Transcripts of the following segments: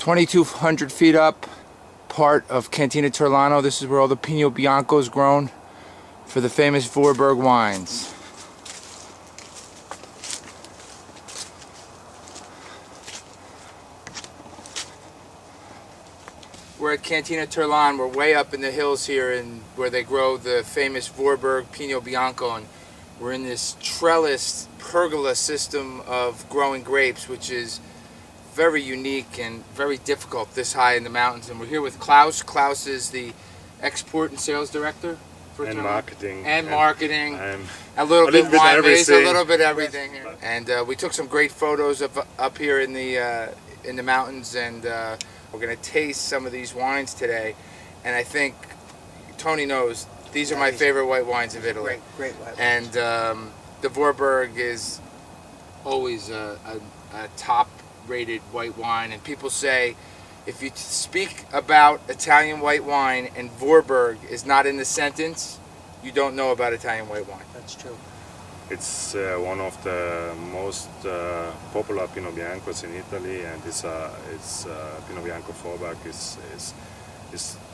2,200 feet up, part of Cantina Terlano. This is where all the Pinot Bianco is grown for the famous Vorberg wines. We're at Cantina Terlano. We're way up in the hills here, where they grow the famous Vorberg Pinot Bianco, and we're in this trellised pergola system of growing grapes, which is very unique and very difficult this high in the mountains. And we're here with Klaus. Klaus is the export and sales director for and Terlano. marketing. And marketing. A little bit wine based, a little bit everything here. And we took some great photos of up here in the mountains, and we're going to taste some of these wines today. And I think Tony knows these are my favorite white wines of Italy. Great white wines. And the Vorberg is always a top-rated white wine. And people say, if you speak about Italian white wine and Vorberg is not in the sentence, you don't know about Italian white wine. That's true. It's one of the most popular Pinot Biancos in Italy, and it's Pinot Bianco Vorberg is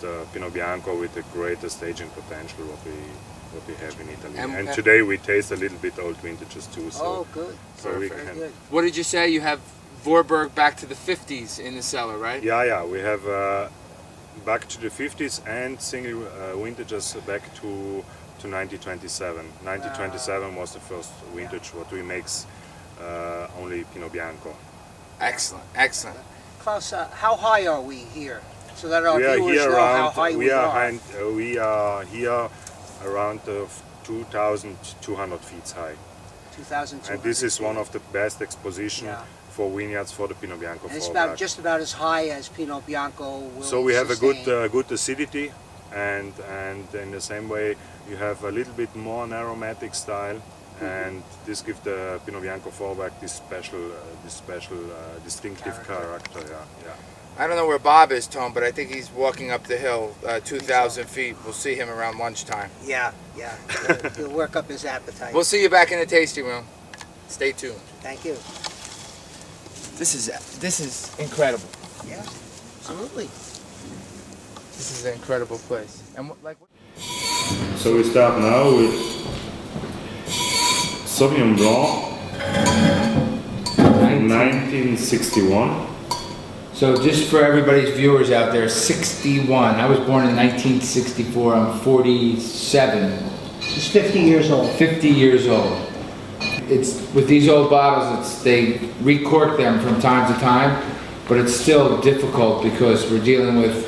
the Pinot Bianco with the greatest aging potential what we have in Italy. And today we taste a little bit old vintages too. So, oh, good. So we can. Good. What did you say? You have Vorberg back to the 50s in the cellar, right? Yeah. We have back to the 50s and single vintages back to 1927. 1927 was the first vintage what we makes only Pinot Bianco. Excellent, excellent. Klaus, how high are we here? So that our We are viewers here know around. how high we are. We are here around 2,200 feet high. 2,200. And this is one of the best exposition for vineyards for the Pinot Bianco. And it's just about as high as Pinot Bianco will So we have sustain. a good acidity, and in the same way you have a little bit more an aromatic style, and this gives the Pinot Bianco Vorberg this special distinctive character. Yeah. I don't know where Bob is, Tom, but I think he's walking up the hill 2,000 feet. We'll see him around lunchtime. Yeah. He'll work up his appetite. We'll see you back in the tasting room. Stay tuned. Thank you. This is incredible. Yeah, absolutely. This is an incredible place. And So we start now with Sauvignon Blanc, 1961. So just for everybody's viewers out there, 61. I was born in 1964. I'm 47. He's 50 years old. 50 years old. It's with these old bottles. They recork them from time to time, but it's still difficult because we're dealing with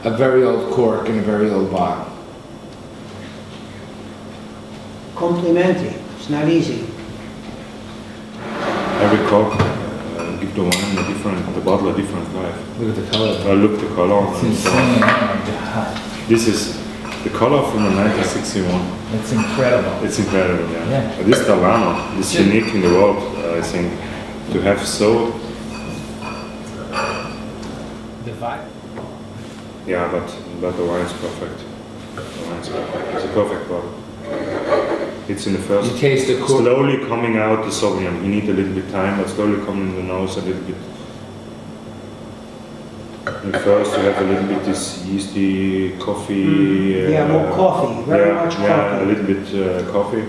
a very old cork and a very old bottle. Complimenti. It's not easy. Every cork give the wine the bottle a different life. Look at the color. Look the color. It's insane. Oh my God. This is the color from the 1961. It's incredible. It's incredible, Yeah. This Terlano is unique in the world, I think, to have so. The vibe. Yeah, but the wine is perfect. The wine is perfect. It's a perfect bottle. It's in the first. You taste the cork. Slowly coming out the Sauvignon. You need a little bit time, but slowly coming in the nose a little bit. And first you have a little bit this yeasty coffee. More coffee. Very much coffee. Yeah, a little bit coffee.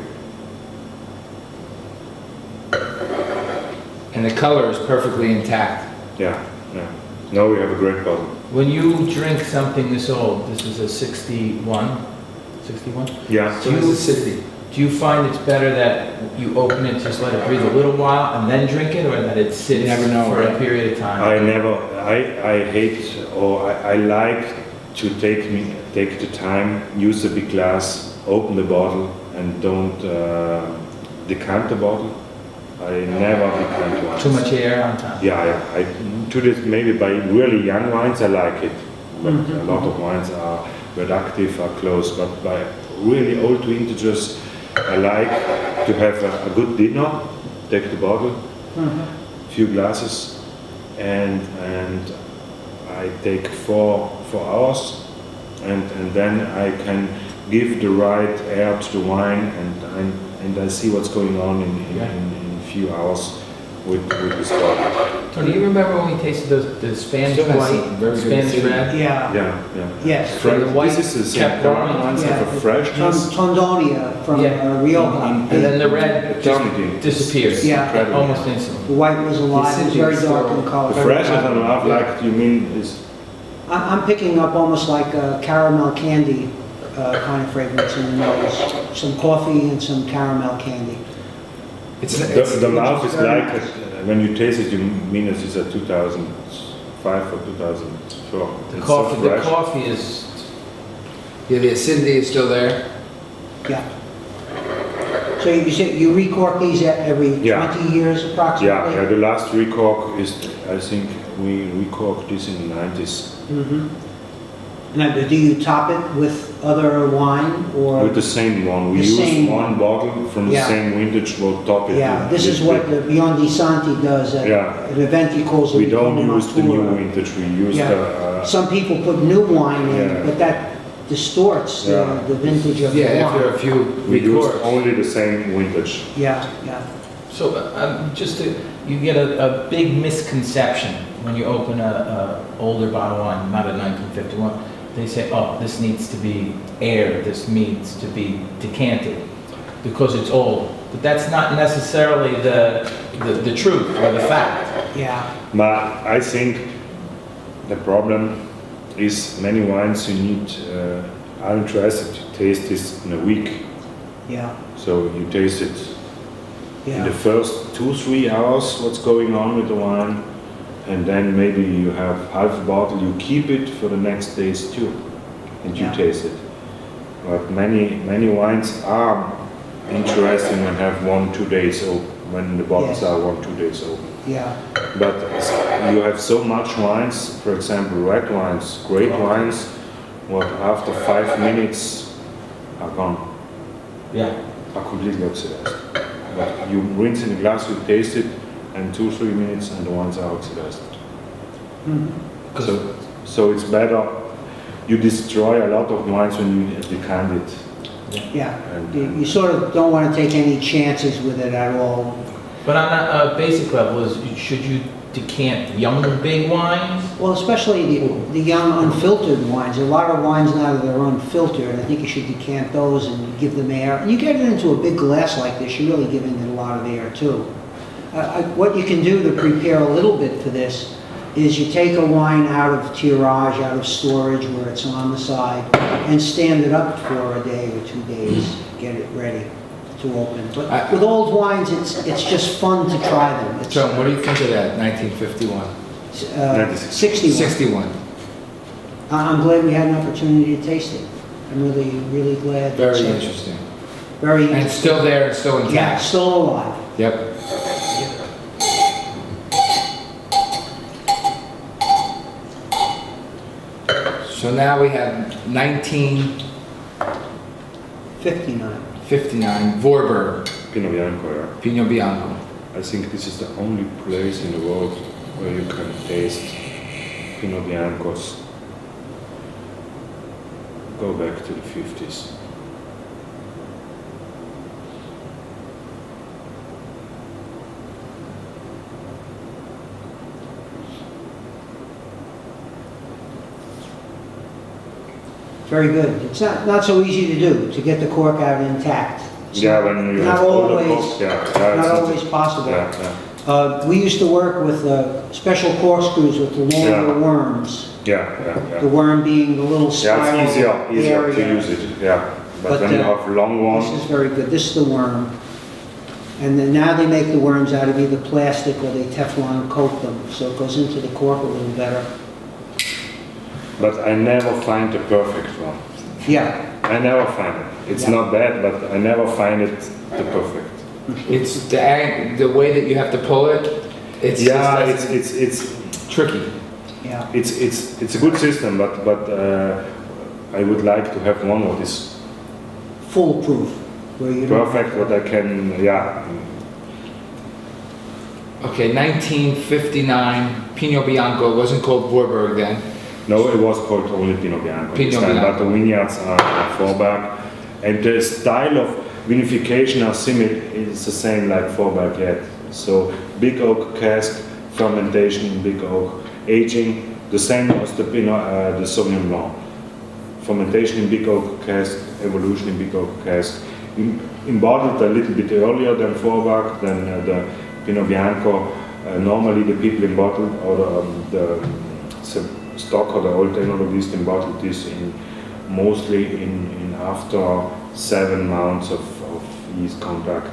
And the color is perfectly intact. Yeah. Now we have a great bottle. When you drink something this old, this is a 61? 61? Yeah. So this is 60. Do you find it's better that you open it, just let it breathe a little while, and then drink it, or that it sits for a period of time? I hate, or I like to take the time, use the big glass, open the bottle, and don't decant the bottle. I never decant wines. Too much air on top? Yeah, I do this maybe by really young wines, I like it. But a lot of wines are reductive, are close, but by really old vintages, I like to have a good dinner, take the bottle, few glasses, and I take 4 hours, and then I can give the right air to the wine, and I see what's going on in a few hours, with this bottle. Tony, you remember when we tasted the Spanish Still has white, some very good Spanish acidity. red? Yeah, Yeah. yes. Fresh, the white this is the same kept color, going. ones have a From freshness. Tondonia, from Yeah. Rioja. And then the red just Eternity. disappears. Yeah. Incredible. Almost instantly. The white was alive, it was very dark in color. The freshness on the half, like you mean, is I'm picking up almost like a caramel candy kind of fragrance in the nose. Some coffee and some caramel candy. the mouth is like when you taste it, you mean it is a 2005 or 2004. The It's coffee, so the fresh. coffee is, Yeah, the acidity is still there. Yeah. So you said you recork these every Yeah. 20 years approximately? Yeah, the last recork is, I think we recorked this in the 90s Mm-hmm. Now, do you top it with other wine or? with the same one. We The use same one bottle from the Yeah. same vintage, we'll top it. Yeah, with this is with- what the Beyond di Santi does at Yeah. an event he calls. We it don't Vino use the new Natura. vintage, we use Yeah. the, Some people put new wine in, Yeah. but that distorts Yeah. the vintage of the Yeah, after wine. a few we use records. only the same vintage. Yeah, yeah. so just to, you get a big misconception when you open a older bottle of wine, not a 1951. They say, oh, this needs to be aired, this needs to be decanted because it's old. But that's not necessarily the truth or the fact. Yeah, But I think the problem is many wines you need, are interested to taste this in a week. yeah, So you taste it in yeah. the first 2-3 hours what's going on with the wine, and then maybe you have half a bottle, you keep it for the next days too, and you Yeah. taste it. But many wines are interesting and have 1-2 days open, when the bottles Yes. are 1-2 days open. Yeah, But you have so much wines, for example red wines, great wines, what after 5 minutes are gone, Yeah. are completely oxidized. But you rinse in the glass, you taste it, and 2-3 minutes and the wines are oxidized. Mhm. So it's better, you destroy a lot of wines when you decant it. yeah. And, You sort of don't want to take any chances with it at all. But on a basic level, should you decant young big wines? Well, especially the young unfiltered wines. A lot of wines now that are unfiltered, I think you should decant those and give them air. And you get it into a big glass like this, you're really giving it a lot of air too. What you can do to prepare a little bit for this is you take a wine out of tirage, out of storage where it's on the side, and stand it up for a day or 2 days, get it ready to open. But with old wines, it's just fun to try them. It's, John, what do you think of that, 1951? 61. 61. I'm glad we had an opportunity to taste it. I'm really, really glad. Very It's, interesting. Very And it's still there, it's still Yeah, intact. still alive. Yep. So now we have 1959 59. Vorberg Pinot Bianco, yeah. Pinot Bianco. I think this is the only place in the world where you can taste Pinot Biancos. Go back to the 50s. Very good. It's not so easy to do, to get the cork out intact. It's Yeah, not- when you not have older always- corks, yeah. Not it's always possible. Yeah. We used to work with special corkscrews with the longer Yeah. worms. Yeah. The worm being the little spiral Yeah, it's easier to area. use it, yeah. But But, when you have long This ones, is very good. This is the worm. And then now they make the worms out of either plastic or they Teflon coat them, so it goes into the cork a little better. but I never find the perfect one. Yeah, I never find it. It's Yeah. not bad, but I never find it the perfect. It's the way that you have to pull it. It's Yeah, just- it's tricky. yeah. it's a good system, but I would like to have one what is Foolproof, where you don't. perfect, what I can, yeah. Okay, 1959 Pinot Bianco. It wasn't called Vorberg then. No, it was called only Pinot Bianco. Pinot this time, Bianco. But the vineyards are Vorberg, and the style of vinification are similar. It's the same like Vorberg yet. So big oak cask, fermentation in big oak, aging, the same as the Pinot, the Sauvignon Blanc. Fermentation in big oak cask, evolution in big oak cask. In bottled a little bit earlier than Vorberg, than the Pinot Bianco. Normally the people in bottled, or the stock or the old enologist in bottled this mostly in after 7 months of yeast contact,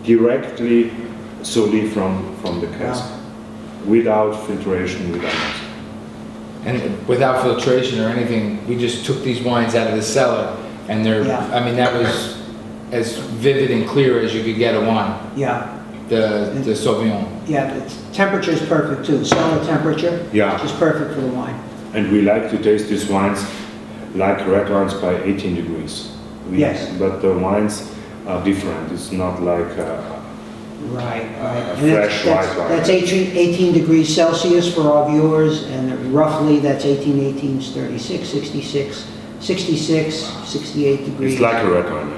directly solely from the cask, without filtration, without nothing. And without filtration or anything, we just took these wines out of the cellar, and they're, Yeah. I mean, that was as vivid and clear as you could get a wine, Yeah, the Sauvignon. yeah, the temperature is perfect too, cellar temperature. Yeah. Is perfect for the wine. And we like to taste these wines like red wines by 18 degrees. Yes. But the wines are different. It's not like Right. a And fresh white wine. That's 18 degrees Celsius for our viewers, and roughly that's 18 is 36, 66, 68 degrees. It's like a red wine.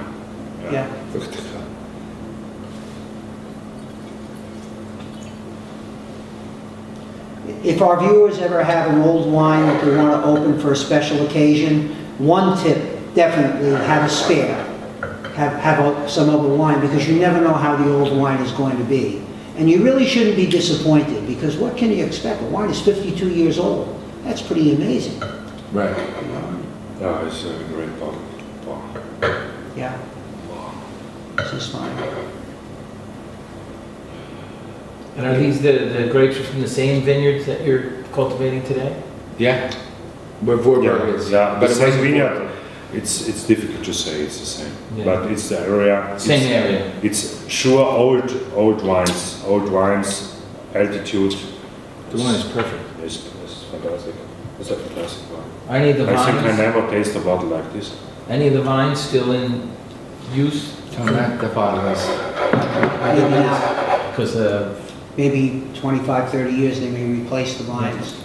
Yeah. If our viewers ever have an old wine that they want to open for a special occasion, one tip, definitely have a spare. Have some other wine, because you never know how the old wine is going to be. And you really shouldn't be disappointed, because what can you expect? A wine is 52 years old. That's pretty amazing. Right. Yeah, it's a great bottle. Wow. Yeah. This is fine. And are these the grapes from the same vineyards that you're cultivating today? Yeah. Where Vorberg is. Yeah, But the it same wasn't vineyard. Vorberg. It's difficult to say it's the same, Yeah. but it's the area. Same area. It's sure old wines, altitude. The wine is perfect. It's fantastic. It's a fantastic wine. Any of the I think I vines, never tasted a bottle like this. any of the vines still in use? Tell me that the bottle is. Maybe now, Because maybe 25, 30 years, they may replace the vines.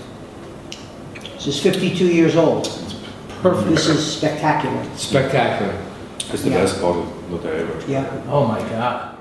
This is 52 years old. Perfect. This is spectacular. Spectacular. It's the Yeah. best bottle that I ever tried. Yeah. oh my God.